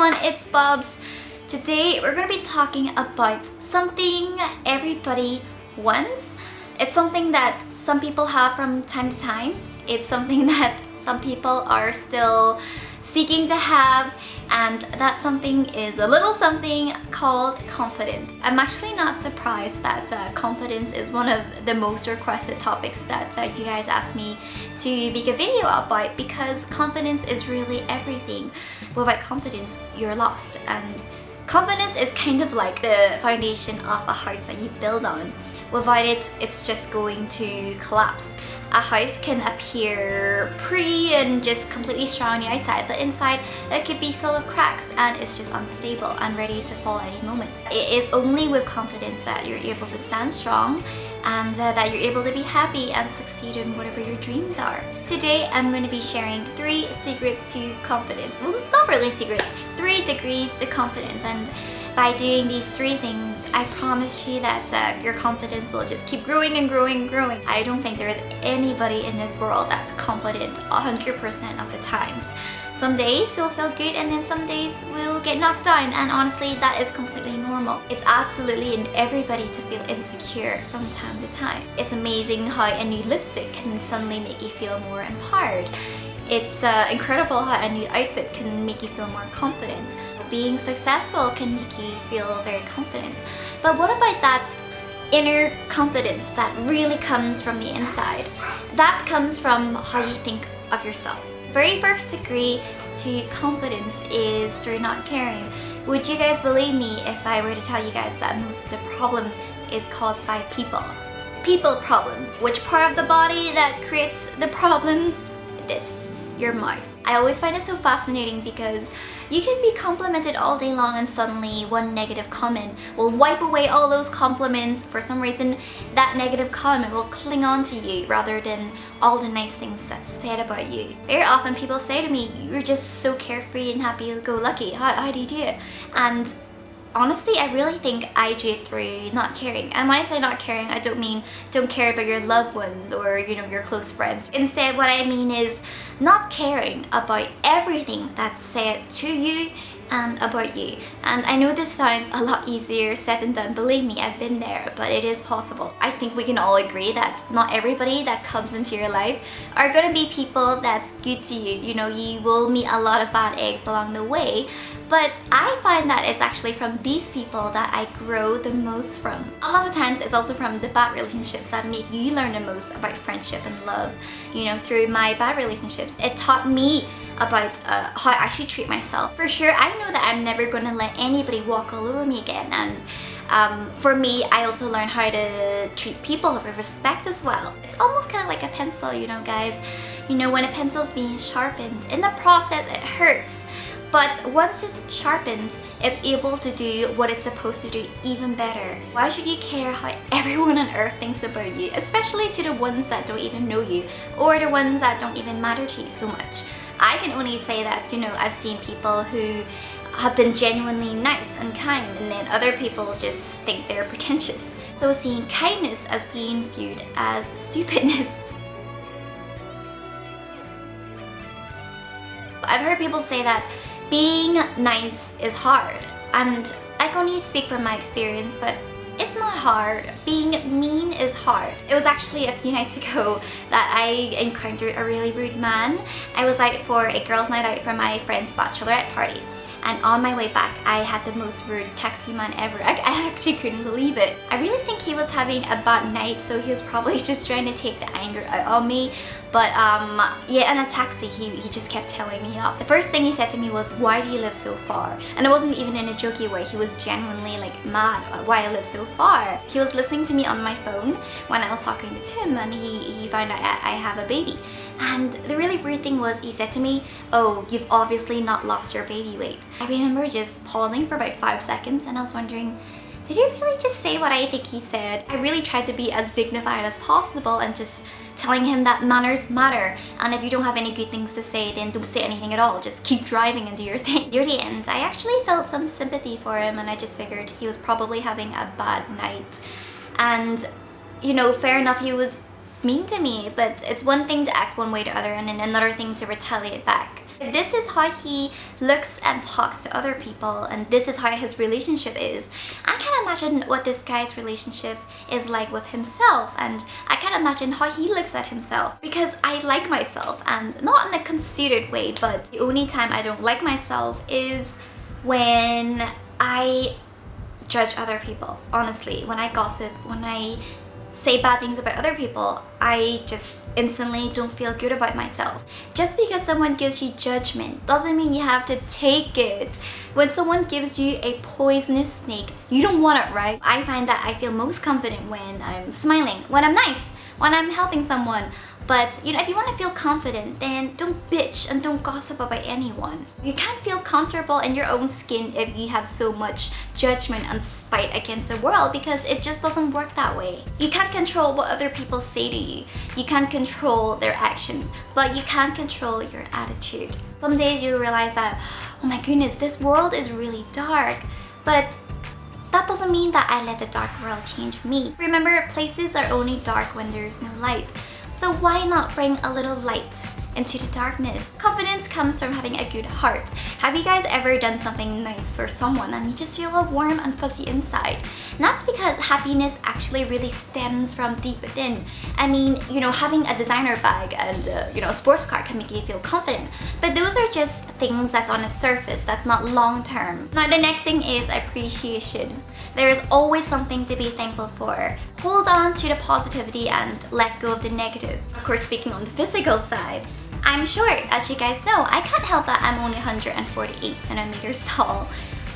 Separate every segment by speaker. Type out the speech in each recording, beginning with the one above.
Speaker 1: everyone, it's Bubs. Today we're going to be talking about something everybody wants. It's something that some people have from time to time. It's something that some people are still seeking to have, and that something is a little something called confidence. I'm actually not surprised that confidence is one of the most requested topics that you guys asked me to make a video about, because confidence is really everything. Without confidence, you're lost, and confidence is kind of like the foundation of a house that you build on. Without it, it's just going to collapse. A house can appear pretty and just completely strong on the outside, but inside it could be full of cracks and it's just unstable and ready to fall any moment. It is only with confidence that you're able to stand strong and that you're able to be happy and succeed in whatever your dreams are. Today I'm going to be sharing 3 secrets to confidence. Well, not really secrets, 3 degrees to confidence, and by doing these 3 things, I promise you that your confidence will just keep growing and growing and growing. I don't think there is anybody in this world that's confident 100% of the times. Some days you'll feel good and then some days we'll get knocked down, and honestly that is completely normal. It's absolutely in everybody to feel insecure from time to time. It's amazing how a new lipstick can suddenly make you feel more empowered. It's incredible how a new outfit can make you feel more confident. Being successful can make you feel very confident. But what about that inner confidence that really comes from the inside? That comes from how you think of yourself. Very first degree to confidence is through not caring. Would you guys believe me if I were to tell you guys that most of the problems is caused by people? People problems. Which part of the body that creates the problems? This, your mouth. I always find it so fascinating because you can be complimented all day long and suddenly one negative comment will wipe away all those compliments. For some reason, that negative comment will cling on to you rather than all the nice things that's said about you. Very often people say to me, you're just so carefree and happy-go-lucky. How do you do it? And honestly, I really think I do it through not caring. And when I say not caring, I don't mean don't care about your loved ones or, your close friends. Instead, what I mean is not caring about everything that's said to you and about you. And I know this sounds a lot easier said than done. Believe me, I've been there, but it is possible. I think we can all agree that not everybody that comes into your life are going to be people that's good to you. You will meet a lot of bad eggs along the way. But I find that it's actually from these people that I grow the most from. A lot of times it's also from the bad relationships that make you learn the most about friendship and love. Through my bad relationships, it taught me about how I should treat myself. For sure, I know that I'm never going to let anybody walk all over me again. And for me, I also learned how to treat people with respect as well. It's almost kind of like a pencil, guys. When a pencil's being sharpened, in the process it hurts. But once it's sharpened, it's able to do what it's supposed to do even better. Why should you care how everyone on earth thinks about you, especially to the ones that don't even know you or the ones that don't even matter to you so much? I can only say that, I've seen people who have been genuinely nice and kind, and then other people just think they're pretentious. So seeing kindness as being viewed as stupidness. I've heard people say that being nice is hard, and I can only speak from my experience, but it's not hard. Being mean is hard. It was actually a few nights ago that I encountered a really rude man. I was out for a girls' night out for my friend's bachelorette party, and on my way back I had the most rude taxi man ever. I actually couldn't believe it. I really think he was having a bad night, so he was probably just trying to take the anger out on me. But yeah, in a taxi, he just kept telling me off. The first thing he said to me was, why do you live so far? And it wasn't even in a jokey way. He was genuinely mad at why I live so far. He was listening to me on my phone when I was talking to Tim, and he found out I have a baby. And the really weird thing was, he said to me, oh, you've obviously not lost your baby weight. I remember just pausing for about 5 seconds, and I was wondering, did he really just say what I think he said? I really tried to be as dignified as possible and just telling him that manners matter, and if you don't have any good things to say, then don't say anything at all. Just keep driving and do your thing. Near the end, I actually felt some sympathy for him, and I just figured he was probably having a bad night. And fair enough, he was mean to me, but it's one thing to act one way to other and then another thing to retaliate back. This is how he looks and talks to other people, and this is how his relationship is. I can't imagine what this guy's relationship is like with himself, and I can't imagine how he looks at himself, because I like myself, and not in a conceited way, but the only time I don't like myself is when I judge other people. Honestly, when I gossip, when I say bad things about other people, I just instantly don't feel good about myself. Just because someone gives you judgment doesn't mean you have to take it. When someone gives you a poisonous snake, you don't want it, right? I find that I feel most confident when I'm smiling, when I'm nice, when I'm helping someone. But if you want to feel confident, then don't bitch and don't gossip about anyone. You can't feel comfortable in your own skin if you have so much judgment and spite against the world, because it just doesn't work that way. You can't control what other people say to you. You can't control their actions, but you can control your attitude. Some days you realize that, oh my goodness, this world is really dark, but that doesn't mean that I let the dark world change me. Remember, places are only dark when there's no light. So why not bring a little light into the darkness? Confidence comes from having a good heart. Have you guys ever done something nice for someone and you just feel all warm and fuzzy inside? And that's because happiness actually really stems from deep within. I mean, having a designer bag and a sports car can make you feel confident, but those are just things that's on the surface, that's not long term. Now the next thing is appreciation. There is always something to be thankful for. Hold on to the positivity and let go of the negative. Of course, speaking on the physical side, I'm short, as you guys know. I can't help that I'm only 148 centimeters tall.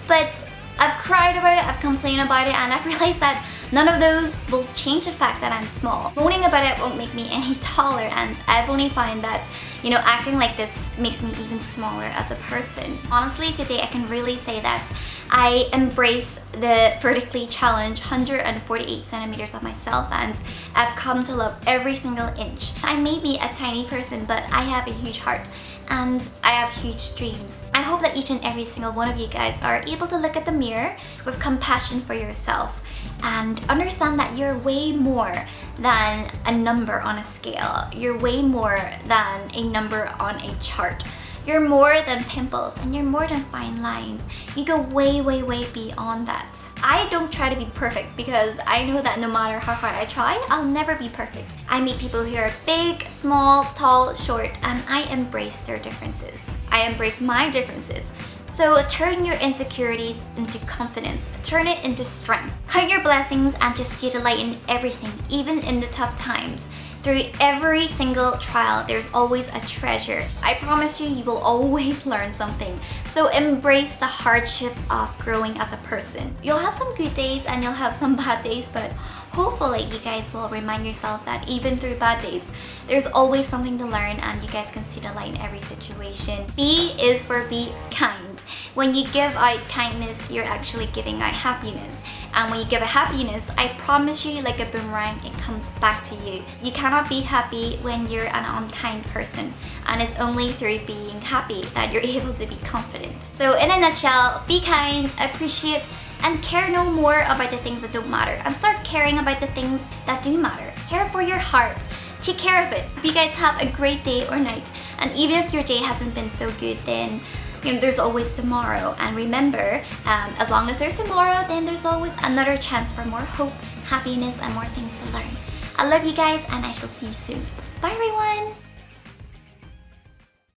Speaker 1: But I've cried about it, I've complained about it, and I've realized that none of those will change the fact that I'm small. Moaning about it won't make me any taller, and I've only found that, acting like this makes me even smaller as a person. Honestly, today I can really say that I embrace the vertically challenged 148 centimeters of myself, and I've come to love every single inch. I may be a tiny person, but I have a huge heart and I have huge dreams. I hope that each and every single one of you guys are able to look at the mirror with compassion for yourself and understand that you're way more than a number on a scale. You're way more than a number on a chart. You're more than pimples, and you're more than fine lines. You go way, way, way beyond that. I don't try to be perfect because I know that no matter how hard I try, I'll never be perfect. I meet people who are big, small, tall, short, and I embrace their differences. I embrace my differences. So turn your insecurities into confidence. Turn it into strength. Count your blessings and just see the light in everything, even in the tough times. Through every single trial, there's always a treasure. I promise you, you will always learn something. So embrace the hardship of growing as a person. You'll have some good days and you'll have some bad days, but hopefully you guys will remind yourself that even through bad days, there's always something to learn and you guys can see the light in every situation. B is for be kind. When you give out kindness, you're actually giving out happiness. And when you give a happiness, I promise you, like a boomerang, it comes back to you. You cannot be happy when you're an unkind person. And it's only through being happy that you're able to be confident. So in a nutshell, be kind, appreciate, and care no more about the things that don't matter. And start caring about the things that do matter. Care for your heart. Take care of it. Hope you guys have a great day or night. And even if your day hasn't been so good, then there's always tomorrow. And remember, as long as there's tomorrow, then there's always another chance for more hope, happiness, and more things to learn. I love you guys, and I shall see you soon. Bye everyone!